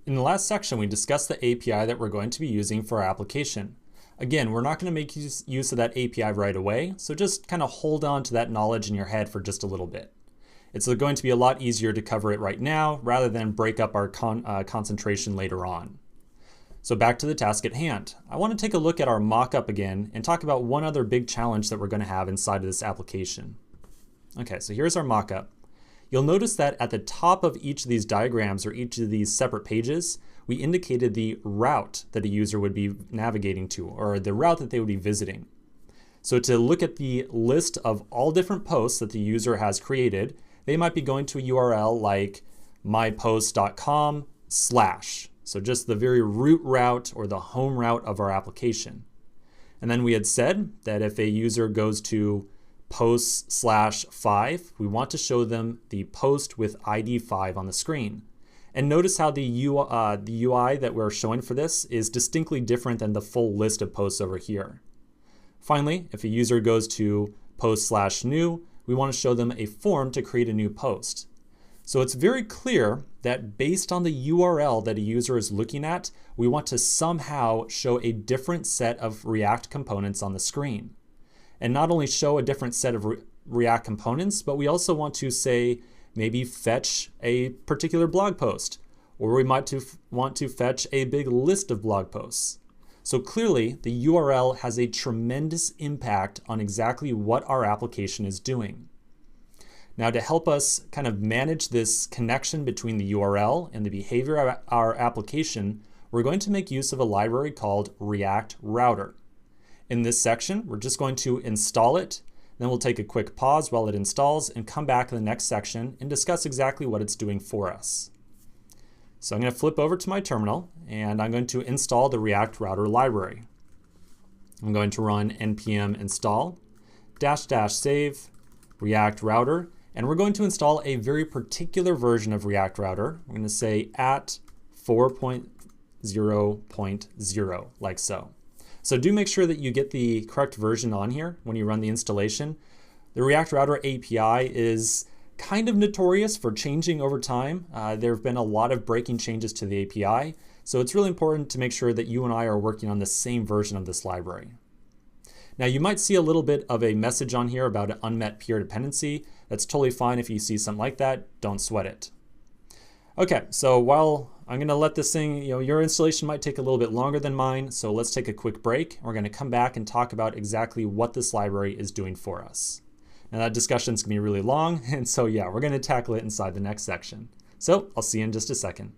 In the last section, we discussed the API that we're going to be using for our application. Again, we're not going to make use of that API right away, so just kind of hold on to that knowledge in your head for just a little bit. It's going to be a lot easier to cover it right now rather than break up our concentration later on. So back to the task at hand. I want to take a look at our mock-up again and talk about one other big challenge that we're going to have inside of this application. Okay, so here's our mock-up. You'll notice that at the top of each of these diagrams or each of these separate pages, we indicated the route that a user would be navigating to, or the route that they would be visiting. So to look at the list of all different posts that the user has created, they might be going to a URL like mypost.com/. So just the very root route or the home route of our application. And then we had said that if a user goes to posts/5, we want to show them the post with ID 5 on the screen. And notice how the UI that we're showing for this is distinctly different than the full list of posts over here. Finally, if a user goes to post/new, we want to show them a form to create a new post. So it's very clear that based on the URL that a user is looking at, we want to somehow show a different set of React components on the screen. And not only show a different set of React components, but we also want to say, maybe fetch a particular blog post, or we might want to fetch a big list of blog posts. So clearly, the URL has a tremendous impact on exactly what our application is doing. Now, to help us kind of manage this connection between the URL and the behavior of our application, we're going to make use of a library called React Router. In this section, we're just going to install it, then we'll take a quick pause while it installs and come back in the next section and discuss exactly what it's doing for us. So I'm going to flip over to my terminal and I'm going to install the React Router library. I'm going to run npm install --save React Router, and we're going to install a very particular version of React Router. We're going to say at 4.0.0 like so. So do make sure that you get the correct version on here when you run the installation. The React Router API is kind of notorious for changing over time. There have been a lot of breaking changes to the API, so it's really important to make sure that you and I are working on the same version of this library. Now you might see a little bit of a message on here about an unmet peer dependency. That's totally fine if you see something like that, don't sweat it. Okay, so while I'm going to let this thing, your installation might take a little bit longer than mine, so let's take a quick break. We're going to come back and talk about exactly what this library is doing for us. Now that discussion's going to be really long, and so yeah, we're going to tackle it inside the next section. So I'll see you in just a second.